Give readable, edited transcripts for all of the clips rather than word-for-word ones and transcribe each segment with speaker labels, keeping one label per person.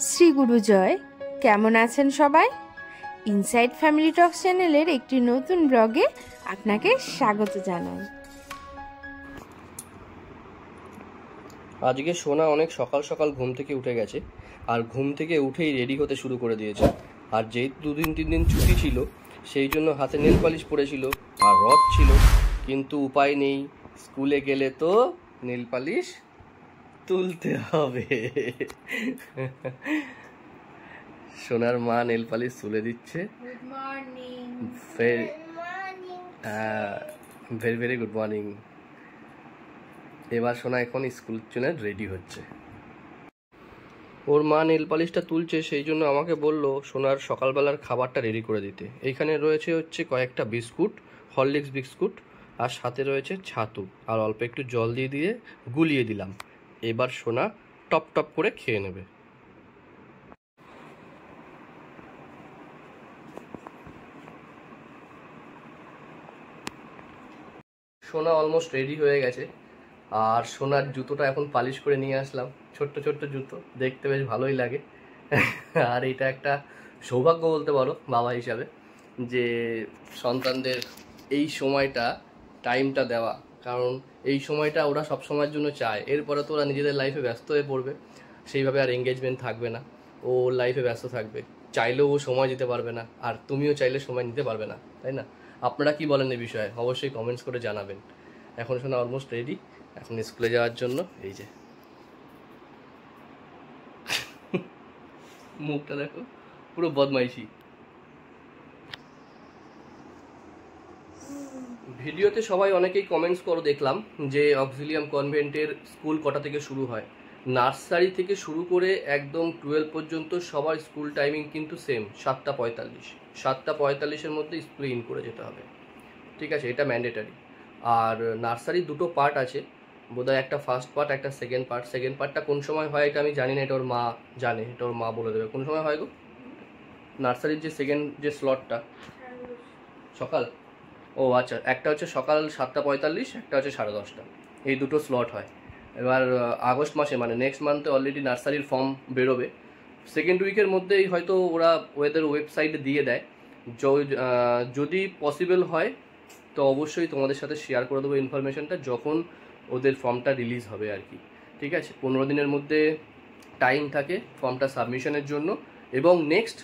Speaker 1: শ্রী গুরু জয়। কেমন আছেন সবাই? ইনসাইড ফ্যামিলি টক চ্যানেলের একটি নতুন ব্লগে আপনাকে স্বাগত জানাই।
Speaker 2: আজকে সোনা অনেক সকাল সকাল ঘুম থেকে উঠে গেছে, আর ঘুম থেকে উঠেই রেডি হতে শুরু করে দিয়েছে। আর যেই 2-3 দিন ছুটি ছিল সেই জন্য হাতে নেল পালিশ পড়েছিল আর রথ ছিল, কিন্তু উপায় নেই, স্কুলে গেলে তো নেল পালিশ তুলতে হবে। সোনার মা নেল পালিশ তুলে দিচ্ছে।
Speaker 1: Good morning.
Speaker 2: Very very good morning. এবার সোনা এখন স্কুল জন্য রেডি হচ্ছে। ওর মা নেল পালিশটা তুলছে, সেই জন্য আমাকে বললো সোনার সকালবেলার খাবারটা রেডি করে দিতে। এইখানে রয়েছে কয়েকটা বিস্কুট, হরলিক্স বিস্কুট, আর সাথে রয়েছে ছাতু, আর অল্প একটু জল দিয়ে দিয়ে গুলিয়ে দিলাম। এবার সোনা টপ টপ করে খেয়ে নেবে। সোনা অলমোস্ট রেডি হয়ে গেছে, আর সোনার জুতোটা এখন পালিশ করে নিয়ে আসলাম। ছোট্ট ছোট্ট জুতো, দেখতে বেশ ভালোই লাগে। আর এটা একটা সৌভাগ্য বলতে পারো বাবা হিসাবে, যে সন্তানদের এই সময়টা টাইমটা দেওয়া। কারণ এই সময়টা ওরা সব সময়ের জন্য চায়, এরপরে তো ওরা নিজেদের লাইফে ব্যস্ত হয়ে পড়বে, সেইভাবে আর এঙ্গেজমেন্ট থাকবে না, ও লাইফে ব্যস্ত থাকবে, চাইলেও ও সময় দিতে পারবে না, আর তুমিও চাইলে সময় নিতে পারবে না, তাই না? আপনারা কি বলেন এই বিষয়ে অবশ্যই কমেন্টস করে জানাবেন। এখন সোনা অলমোস্ট রেডি, এখন স্কুলে যাওয়ার জন্য। এই যে মুখটা দেখো, পুরো বদমাইশি। ভিডিওতে সবাই অনেকেই কমেন্টস করো দেখলাম যে অক্সিলিয়াম কনভেন্টের স্কুল কটা থেকে শুরু হয়। নার্সারি থেকে শুরু করে একদম 12 পর্যন্ত সবার স্কুল টাইমিং কিন্তু সেম, 7:45। 7:45-এর মধ্যে স্কুলে ইন করে যেতে হবে, ঠিক আছে? এটা ম্যান্ডেটারি। আর নার্সারি দুটো পার্ট আছে বোধহয়, একটা ফার্স্ট পার্ট, একটা সেকেন্ড পার্ট। সেকেন্ড পার্টটা কোন সময় হয় এটা আমি জানি না, এটা ওর মা জানে, এটা ওর মা বলে দেবে কোন সময় হয় গো নার্সারির যে সেকেন্ড যে স্লটটা। সকাল, ও আচ্ছা, একটা হচ্ছে সকাল 7:45, একটা হচ্ছে 10:30, এই দুটো স্লট হয়। এবার আগস্ট মাসে, মানে নেক্সট মান্থে অলরেডি নার্সারির ফর্ম বেরোবে। সেকেন্ড উইকের মধ্যেই হয়তো ওরা ওদের ওয়েবসাইটে দিয়ে দেয়। যদি পসিবল হয় তো অবশ্যই তোমাদের সাথে শেয়ার করে দেবো ইনফরমেশনটা, যখন ওদের ফর্মটা রিলিজ হবে আর কি, ঠিক আছে? 15 দিনের মধ্যে টাইম থাকে ফর্মটা সাবমিশনের জন্য, এবং নেক্সট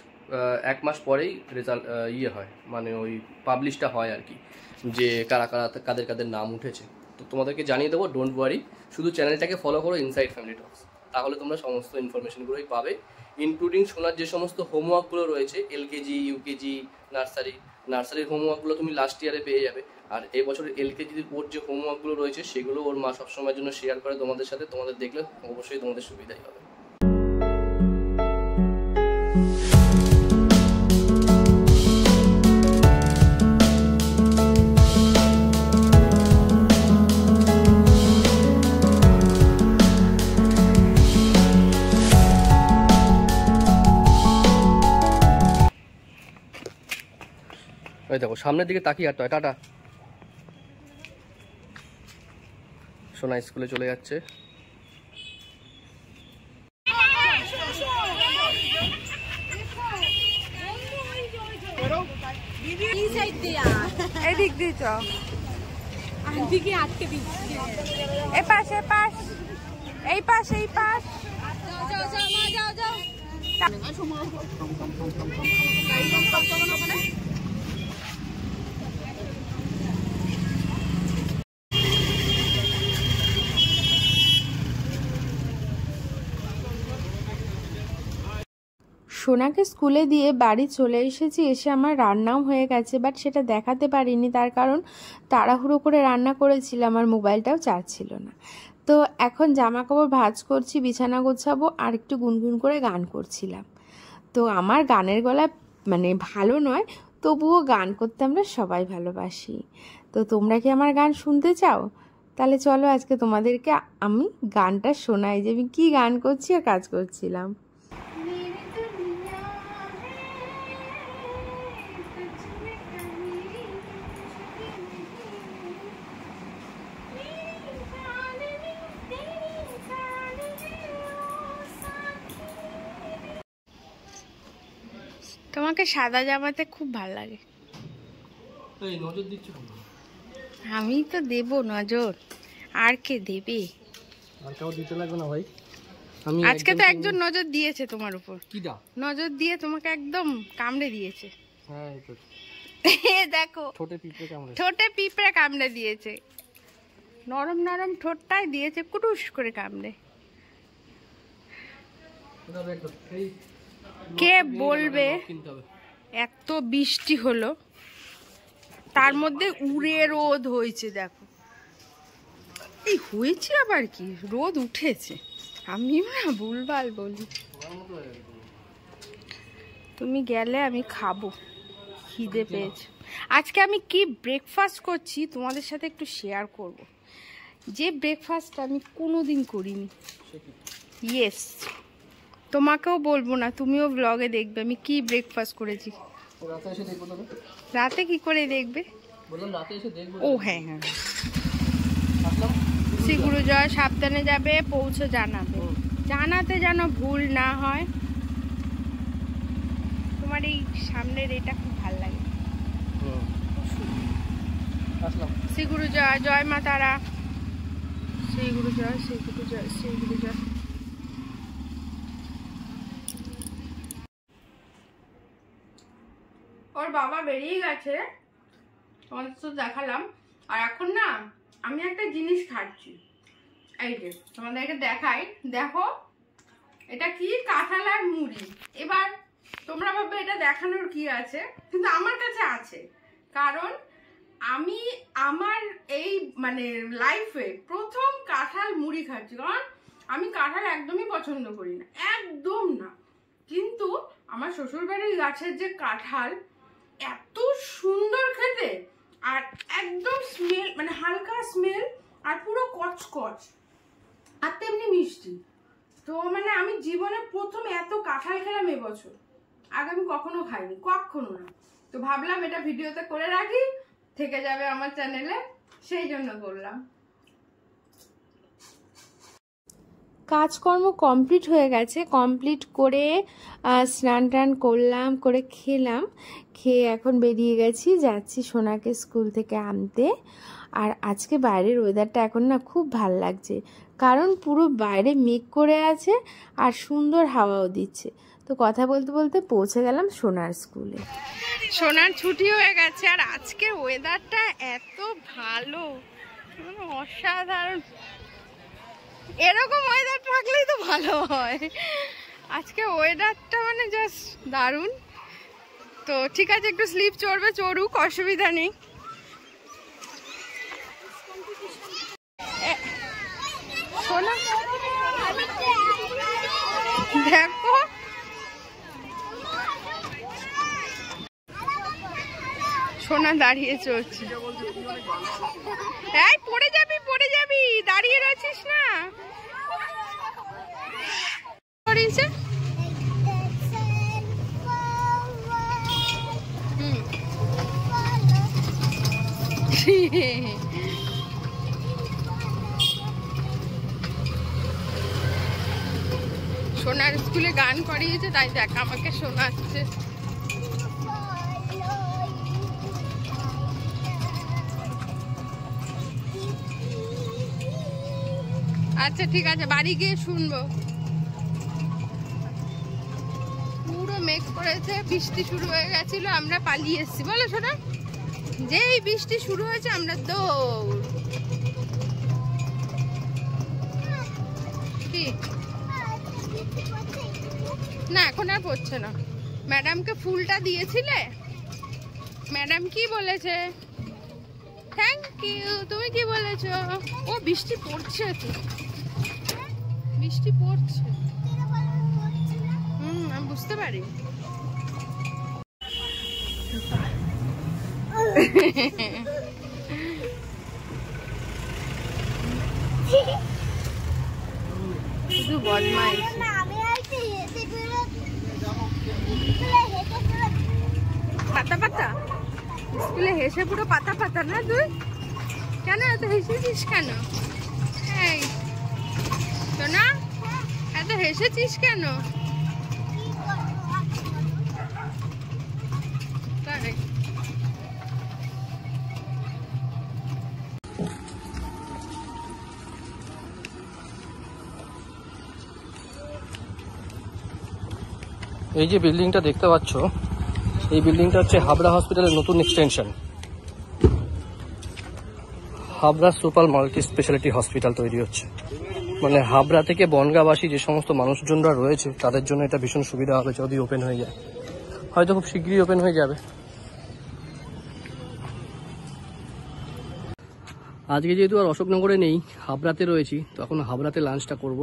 Speaker 2: 1 মাস পরেই রেজাল্ট হয়, মানে ওই পাবলিশটা হয় আর কি, যে কারা কারা কাদের কাদের নাম উঠেছে। তো তোমাদেরকে জানিয়ে দেবো, ডোন্ট ওয়ারি। শুধু চ্যানেলটাকে ফলো করো ইনসাইড ফ্যামিলি টকস, তাহলে তোমরা সমস্ত ইনফরমেশনগুলোই পাবে, ইনক্লুডিং শোনার যে সমস্ত হোমওয়ার্কগুলো রয়েছে, এলকেজি, ইউকেজি, নার্সারির হোমওয়ার্কগুলো তুমি লাস্ট ইয়ারে পেয়ে যাবে। আর এই বছরের এলকেজির ওর যে হোমওয়ার্কগুলো রয়েছে সেগুলো ওর মা সবসময়ের জন্য শেয়ার করে তোমাদের সাথে, তোমাদের দেখলে অবশ্যই তোমাদের সুবিধাই হবে। এই দেখো, সামনের দিকে তাকিয়ে হাঁটতে হয়। টাটা। সোনা স্কুলে চলে যাচ্ছে।
Speaker 1: এদিক দিয়ে চ,
Speaker 3: দিকে আটকে দিচ্ছি।
Speaker 1: এ পাশ এ পাশ, এই পাশ এই পাশ।
Speaker 3: যাও যাও মা, যাও যাও।
Speaker 1: সোনাকে স্কুলে দিয়ে বাড়ি চলে এসেছি, এসে আমার রান্নাও হয়ে গেছে, বাট সেটা দেখাতে পারিনি, তার কারণ তাড়াহুড়ো করে রান্না করেছিলাম আর মোবাইলটাও চার্জ ছিল না। তো এখন জামা কাপড় ভাঁজ করছি, বিছানা গোছাবো, আর একটু গুনগুন করে গান করছিলাম। তো আমার গানের গলা মানে ভালো নয়, তবুও গান করতে আমরা সবাই ভালোবাসি। তো তোমরা কি আমার গান শুনতে চাও? তাহলে চলো আজকে তোমাদেরকে আমি গানটা শোনাই, যে আমি কী গান করছি আর কাজ করছিলাম। তোমাকে সাদা জামাতে খুব ভালো লাগে।
Speaker 2: এই নজর দিচ্ছ কেন?
Speaker 1: আমি তো দেব নজর, আর কে দেবে?
Speaker 2: আর কাউ দিতে লাগবে না ভাই। আমি
Speaker 1: আজকে তো একজন নজর দিয়েছে তোমার উপর।
Speaker 2: কিডা?
Speaker 1: নজর দিয়ে তোমাকে একদম কামড়ে দিয়েছে।
Speaker 2: হ্যাঁ এই তো
Speaker 1: দেখো
Speaker 2: ছোটে পিঁপড়ে কামড়ে।
Speaker 1: ছোটে পিঁপড়ে কামড়ে দিয়েছে, নরম নরম ঠোঁটটাই দিয়েছে কুটুস করে কামড়ে। কে বলবে এত বৃষ্টি হলো, তার মধ্যে উড়ে রোদ হয়েছে। দেখো এই হয়েছে আবার কি, রোদ উঠেছে। আমি না ভুলভাল বলি। তুমি গেলে আমি খাবো, খিদে পেয়েছে। আজকে আমি কি ব্রেকফাস্ট করছি তোমাদের সাথে একটু শেয়ার করব, যে ব্রেকফাস্ট আমি কোনোদিন করিনি। ইয়েস, তোমাকেও বলবো না, তুমিও ব্লগে দেখবে আমি কি ব্রেকফাস্ট করেছি। রাতে কি করে দেখবে? ও হ্যাঁ হ্যাঁ, শ্রী গুরু জয়, সাবধানে যাবে, পৌঁছে জানাবে। জানাতে যেন ভুল না হয়। তোমার এই সামনের এটা খুব ভালো লাগে। শ্রী গুরু জয়, জয় মা তারা, শ্রী গুরু জয়, শ্রী গুরু জয়, শ্রী গুরু জয়। ওর বাবা বেরিয়ে গেছে, তোমাদের তো দেখালাম। আর এখন না আমি একটা জিনিস খাচ্ছি, এই যে তোমাদেরকে দেখাই। দেখো এটা কি, কাঁঠাল আর মুড়ি। এবার তোমরা ভাববে এটা দেখানোর কি আছে, কিন্তু আমার কাছে আছে। কারণ আমি আমার এই মানে লাইফে প্রথম কাঁঠাল মুড়ি খাচ্ছি। কারণ আমি কাঁঠাল একদমই পছন্দ করি না, একদম না। কিন্তু আমার শ্বশুরবাড়ির গাছের যে কাঁঠাল, এত সুন্দর খেতে, আর একদম স্মেল মানে হালকা স্মেল, আর পুরো কচকচ, আর তেমনি মিষ্টি। তো মানে আমি জীবনে প্রথম এত কাঁঠাল খেলাম এবছর, আগে আমি কখনো খাইনি, কখনো না। তো ভাবলাম এটা ভিডিওতে করে রাখি, থেকে যাবে আমার চ্যানেলে, সেই জন্য করলাম। কাজকর্ম কমপ্লিট হয়ে গেছে, কমপ্লিট করে স্নান টান করলাম, করে খেলাম, খেয়ে এখন বেরিয়ে গেছি, যাচ্ছি সোনাকে স্কুল থেকে আনতে। আর আজকে বাইরের ওয়েদারটা এখন না খুব ভাল লাগছে, কারণ পুরো বাইরে মেঘ করে আছে আর সুন্দর হাওয়াও দিচ্ছে। তো কথা বলতে বলতে পৌঁছে গেলাম সোনার স্কুলে। সোনার ছুটি হয়ে গেছে, আর আজকে ওয়েদারটা এত ভালো, অসাধারণ। এরকম ওয়েদার থাকলেই তো ভালো হয়। আজকে ওয়েদারটা মানে জাস্ট দারুণ। তো ঠিক আছে, একটু স্লিপ চড়বে, চড়ুক, অসুবিধা নেই। সোনা দেখো, সোনা দাঁড়িয়ে চলছে। এই পড়ে যাবি, পড়ে যাবি, দাঁড়িয়ে রয়েছিস না। করেছে সোনার স্কুলে গান করিয়েছে, তাই দেখ আমাকে শোনাচ্ছে। আচ্ছা ঠিক আছে, বাড়ি গিয়ে শুনবো। পুরো মেঘ করেছে, বৃষ্টি শুরু হয়ে গেছিল, আমরা পালিয়ে এসেছি। বলো সোনা, যেই বৃষ্টি শুরু হয়েছে আমরা দৌড়। কি না, এখন আর পড়ছে না। ম্যাডামকে ফুলটা দিয়েছিলে? ম্যাডাম কি বলেছে? Thank you. তুমি কি বলেছো? ও বৃষ্টি পড়ছে তো, বৃষ্টি পড়ছে। আমি বুঝতে পারি। শুধু বদমাইশ। পাতা পাতা স্কুলে হেসে পুরো পাতা পাতা না তুই? কেন এত হেসেছিস কেন? এই সোনা, এত হেসেছিস কেন?
Speaker 2: এই যে বিল্ডিংটা দেখতে পাচ্ছ, এই বিল্ডিংটা হচ্ছে হাবড়া হসপিটালের নতুন extension. Habra super multi speciality hospital তৈরি হচ্ছে, মানে হাবড়া থেকে বনগাঁবাসী যে সমস্ত মানুষজনরা রয়েছে তাদের জন্য এটা ভীষণ সুবিধা হবে যদি ওপেন হয়ে যায়। হয়তো খুব শীঘ্রই ওপেন হয়ে যাবে। আজকে যেহেতু আর অশোকনগরে নেই, হাবড়াতে রয়েছি, তো এখন হাবড়াতে লাঞ্চটা করব।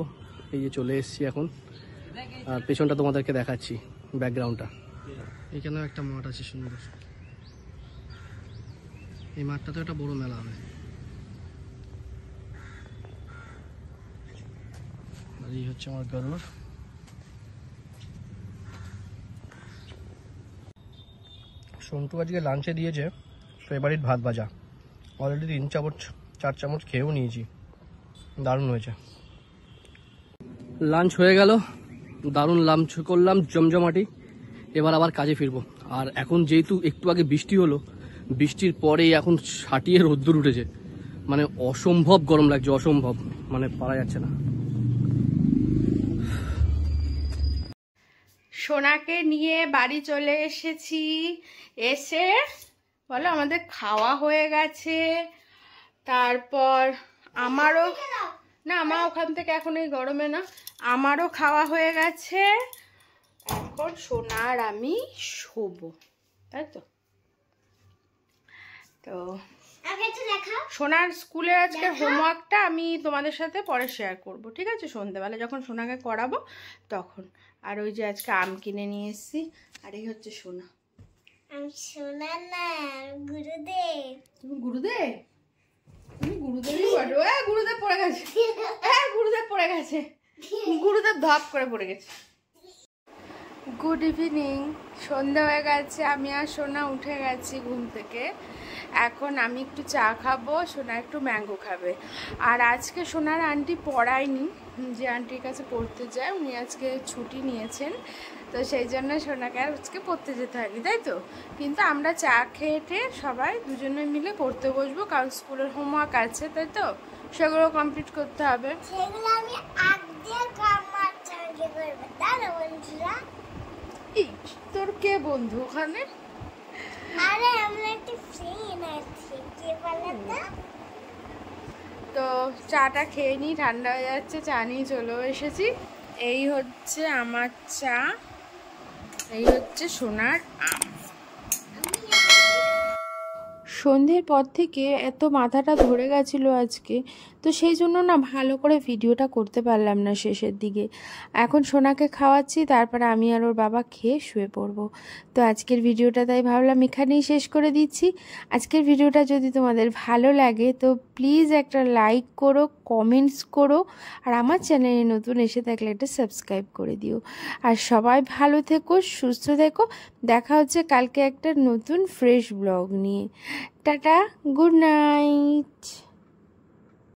Speaker 2: এই যে চলে এসেছি এখন, আর পেছনটা তোমাদেরকে দেখাচ্ছি ব্যাকগ্রাউন্ডটা। এখানেও একটা মাঠ আছে সুন্দর, এই মাঠটাতে একটা বড় মেলা হবে। আর এই হচ্ছে আমার গরুর। সন্টু আজকে লাঞ্চে দিয়েছে ফেভারিট ভাত ভাজা, অলরেডি 4 চামচ খেয়েও নিয়েছি, দারুণ হয়েছে। লাঞ্চ হয়ে গেল, দারুণ লাঞ্চ করলাম, জমজমাটি। এবার আবার কাজে ফিরবো। আর এখন যেহেতু একটু আগে বৃষ্টি হলো, বৃষ্টির পরেই এখন ছাটিয়ে রোদ্দুর উঠেছে, মানে অসম্ভব গরম লাগছে, অসম্ভব, মানে পারা যাচ্ছে না।
Speaker 1: সোনাকে নিয়ে বাড়ি চলে এসেছি। এসে বলো আমাদের খাওয়া হয়ে গেছে। তারপর আমারও না, আমার ওখান থেকে এখন এই গরমে না, আমারও খাওয়া হয়ে গেছে। এখন সোনার আমি শোবো, তাই তো। তো সোনার স্কুলের আজকে হোমওয়ার্কটা আমি তোমাদের সাথে পরে শেয়ার করব, ঠিক আছে, সন্ধ্যেবেলা যখন সোনাকে করাবো তখন। আর ওই যে আজকে আম কিনে নিয়ে এসেছি, আর এই হচ্ছে সোনা।
Speaker 3: আমি সোনা না, গুরুদেব।
Speaker 1: তুমি গুরুদেব? তুমি গুরুদেবই বলো। গুরুদেব পড়ে গেছে, গুরুদেব পড়ে গেছে, গুরুদেব ধপ করে পড়ে গেছে। গুড ইভিনিং, সন্ধ্যা হয়ে গেছে, আমি আর সোনা উঠে গেছি ঘুম থেকে। এখন আমি একটু চা খাবো, সোনা একটু ম্যাঙ্গো খাবে। আর আজকে সোনার আন্টি পড়ায়নি, যে আন্টির কাছে পড়তে যায় উনি আজকে ছুটি নিয়েছেন, তো সেই জন্য সোনাকে আর আজকে পড়তে যেতে হয়নি, তাই তো। কিন্তু আমরা চা খেয়ে সবাই দুজনে মিলে পড়তে বসবো, কারণ স্কুলের হোমওয়ার্ক আছে, তাই তো, সেগুলো কমপ্লিট করতে হবে।
Speaker 3: সেগুলো আমি আগে আমার সঙ্গে করব, দাঁড়া বন্ধুরা।
Speaker 1: এই তোর কে বন্ধু ওখানে?
Speaker 3: আরে আমরা একটা ফ্রেন্ড আছে, কে বলে তো।
Speaker 1: তো চাটা খেয়ে নিই, ঠান্ডা হয়ে যাচ্ছে, চা নিয়ে চলেও এসেছি। এই হচ্ছে আমার চা, এই হচ্ছে সোনার আম। সন্ধ্যের পর থেকে এত মাথাটা ধরে গেছিলো আজকে, তো সেই জন্য না ভালো করে ভিডিওটা করতে পারলাম না শেষের দিকে। এখন সোনাকে খাওয়াচ্ছি, তারপরে আমি আর ওর বাবা খেয়ে শুয়ে পড়বো। তো আজকের ভিডিওটা তাই ভাবলাম এখানেই শেষ করে দিচ্ছি। আজকের ভিডিওটা যদি তোমাদের ভালো লাগে তো প্লিজ একটা লাইক করো, কমেন্টস করো, আর আমার চ্যানেলে নতুন এসে থাকলে একটা সাবস্ক্রাইব করে দিও। আর সবাই ভালো থেকো, সুস্থ থেকো। দেখা হচ্ছে কালকে একটা নতুন ফ্রেশ ব্লগ নিয়ে। Tata, good night.